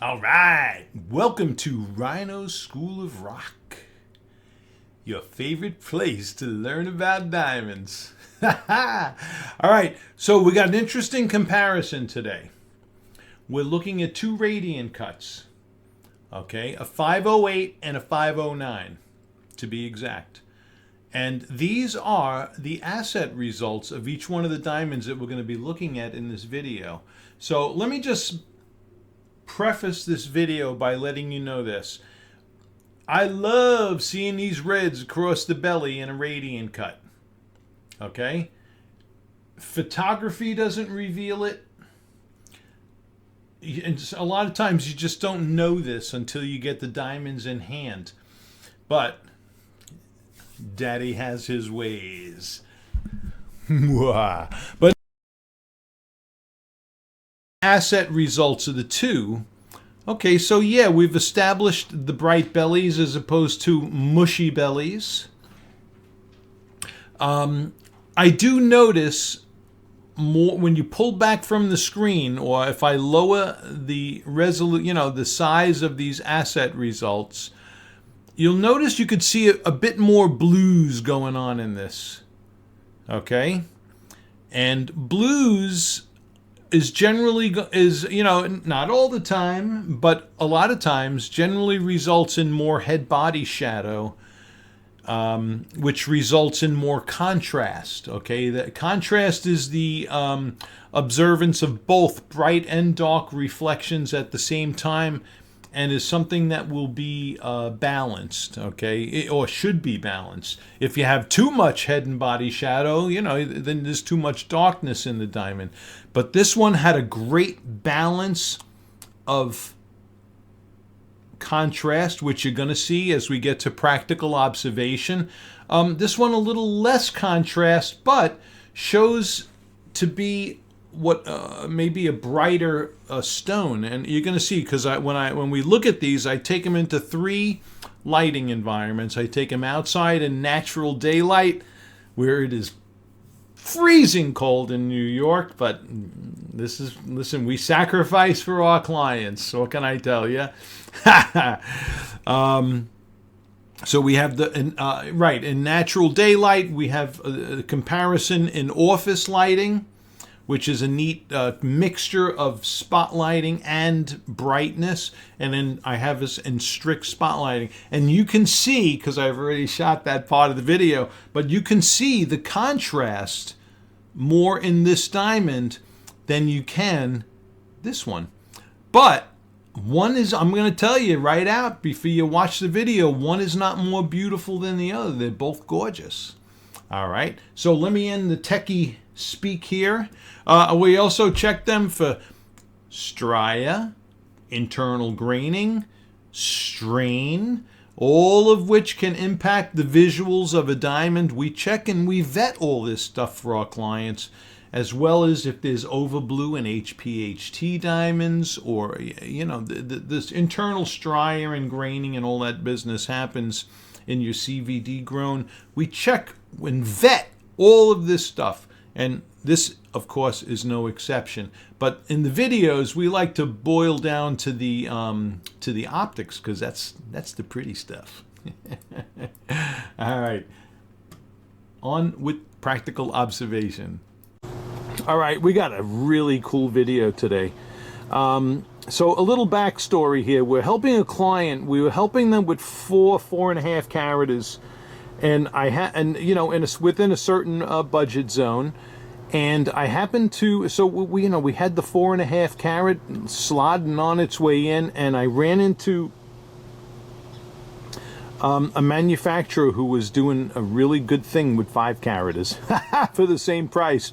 All right, welcome to Rhino's School of Rock, your favorite place to learn about diamonds. All right, so we got an interesting comparison today. We're looking at two radian cuts, okay, a 508 and a 509 to be exact. And these are the asset results of each one of the diamonds that we're going to be looking at in this video. So let me just preface this video by letting you know this. I love seeing these reds across the belly in a radian cut. Okay? Photography doesn't reveal it. And a lot of times you just don't know this until you get the diamonds in hand. But Daddy has his ways. But asset results of the two. Okay, so yeah, we've established the bright bellies as opposed to mushy bellies. I do notice more when you pull back from the screen, or if I lower the the size of these asset results, you'll notice you could see a bit more blues going on in this. Okay, and blues is generally not all the time, but a lot of times generally results in more head body shadow, which results in more contrast. Okay, the contrast is the observance of both bright and dark reflections at the same time, and is something that will be balanced, okay, or should be balanced. If you have too much head and body shadow, then there's too much darkness in the diamond. But this one had a great balance of contrast, which you're going to see as we get to practical observation. This one a little less contrast, but shows to be what maybe a brighter stone. And you're going to see, because when we look at these, I take them into three lighting environments. I take them outside in natural daylight, where it is freezing cold in New York, but listen, we sacrifice for our clients. What can I tell you? So we have in natural daylight, we have a comparison in office lighting, which is a neat mixture of spotlighting and brightness. And then I have this in strict spotlighting. And you can see, because I've already shot that part of the video, but you can see the contrast more in this diamond than you can this one. But one is, I'm going to tell you right out before you watch the video, one is not more beautiful than the other. They're both gorgeous. All right, so let me end the techie speak here. We also checked them for stria, internal graining, strain, all of which can impact the visuals of a diamond. We check and we vet all this stuff for our clients, as well as if there's overblue and HPHT diamonds, or this internal stria and graining and all that business happens in your CVD grown. We check and vet all of this stuff, and this, of course, is no exception. But in the videos, we like to boil down to the optics, because that's the pretty stuff. All right, on with practical observation. All right, we got a really cool video today. So a little backstory here. We're helping a client. We were helping them with 4.5 carats, and within a certain budget zone. And I happened to, so we had the 4.5 carat slodding on its way in, and I ran into a manufacturer who was doing a really good thing with 5 carats for the same price.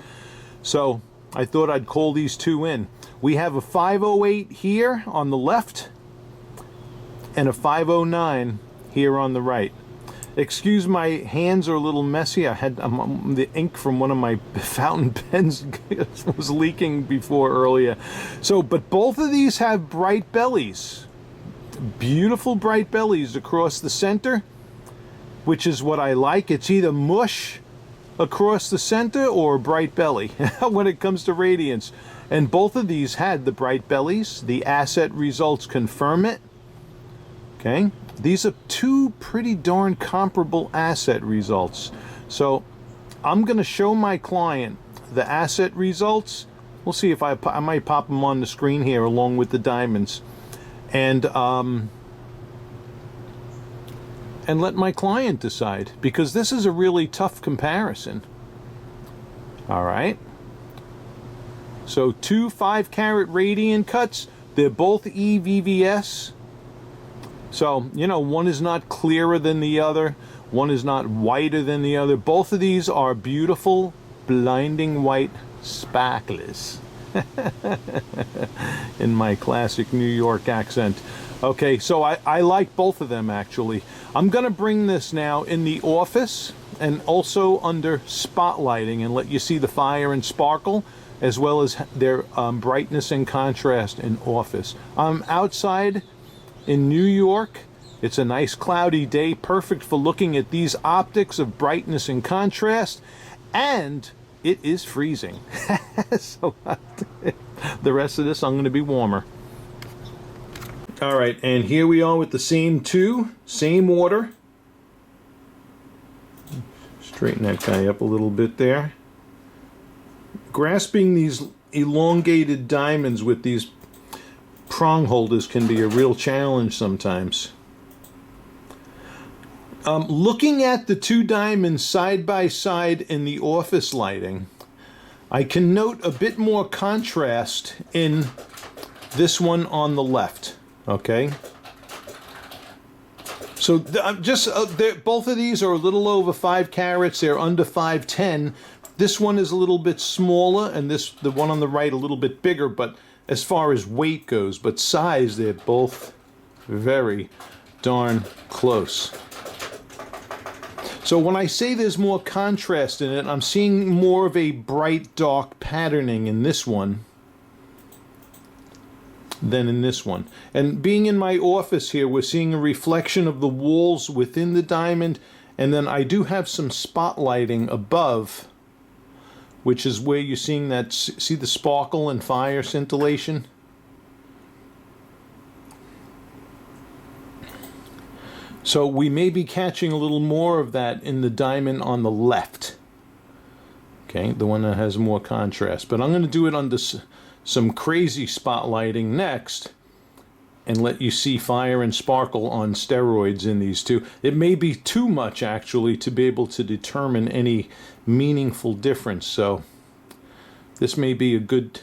So I thought I'd call these two in. We have a 508 here on the left and a 509 here on the right. Excuse my hands are a little messy. I had the ink from one of my fountain pens was leaking before earlier. So, but both of these have bright bellies. Beautiful bright bellies across the center, which is what I like. It's either mush across the center or bright belly when it comes to radiance. And both of these had the bright bellies. The asset results confirm it. Okay, these are two pretty darn comparable asset results. So I'm going to show my client the asset results. We'll see if I might pop them on the screen here along with the diamonds. And let my client decide, because this is a really tough comparison. All right. So 2 5-carat radian cuts, they're both EVVS. So, you know, one is not clearer than the other, one is not whiter than the other. Both of these are beautiful, blinding white sparklers. In my classic New York accent. Okay, so I like both of them actually. I'm gonna bring this now in the office and also under spotlighting and let you see the fire and sparkle as well as their brightness and contrast in office. I'm outside in New York. It's a nice cloudy day, perfect for looking at these optics of brightness and contrast, and it is freezing. So the rest of this I'm going to be warmer. All right, and here we are with the same two, same order. Straighten that guy up a little bit there. Grasping these elongated diamonds with these prong holders can be a real challenge sometimes. Looking at the two diamonds side by side in the office lighting, I can note a bit more contrast in this one on the left. Okay. So both of these are a little over 5 carats. They're under 510. This one is a little bit smaller, and the one on the right a little bit bigger. But as far as weight goes, but size, they're both very darn close. So when I say there's more contrast in it, I'm seeing more of a bright dark patterning in this one than in this one. And being in my office here, we're seeing a reflection of the walls within the diamond, and then I do have some spotlighting above, which is where you're seeing that, see the sparkle and fire scintillation? So we may be catching a little more of that in the diamond on the left. Okay, the one that has more contrast. But I'm going to do it under some crazy spotlighting next and let you see fire and sparkle on steroids in these two. It may be too much actually to be able to determine any meaningful difference. So this may be a good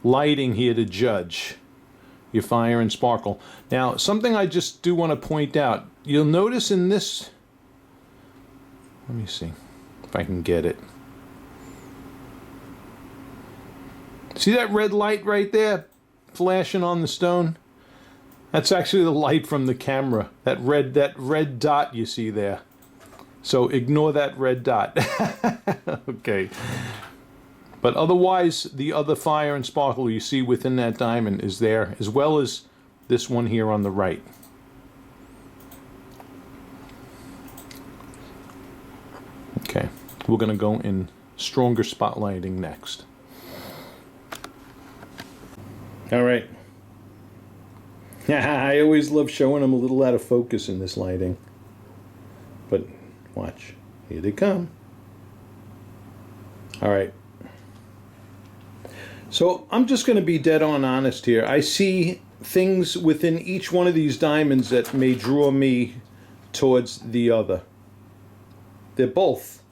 lighting here to judge your fire and sparkle. Now, something I just do want to point out. You'll notice in this, let me see if I can get it. See that red light right there flashing on the stone? That's actually the light from the camera. That red dot you see there. So ignore that red dot. Okay. But otherwise, the other fire and sparkle you see within that diamond is there, as well as this one here on the right. Okay. We're going to go in stronger spotlighting next. All right. I always love showing them a little out of focus in this lighting. But watch. Here they come. All right. So I'm just going to be dead on honest here. I see things within each one of these diamonds that may draw me towards the other. They're both.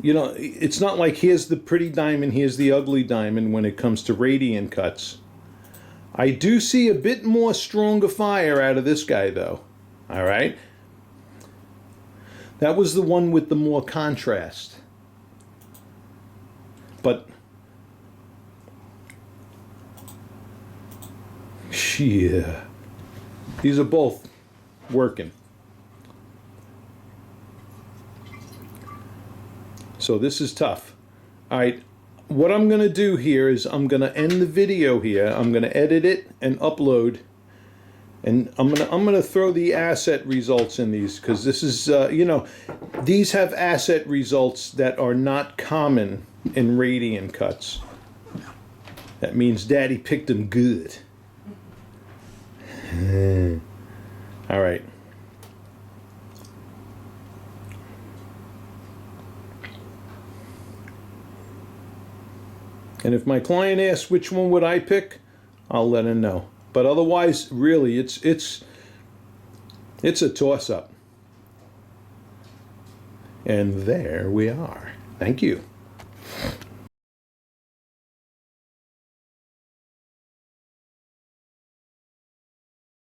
You know, it's not like here's the pretty diamond, here's the ugly diamond when it comes to radian cuts. I do see a bit more stronger fire out of this guy though. All right. That was the one with the more contrast. But yeah, these are both working. So this is tough. All right, what I'm going to do here is I'm going to end the video here. I'm going to edit it and upload, And I'm gonna throw the asset results in these because this is these have asset results that are not common in radian cuts. That means Daddy picked them good. All right. And if my client asks which one would I pick, I'll let him know. But otherwise, really, it's a toss-up. And there we are. Thank you.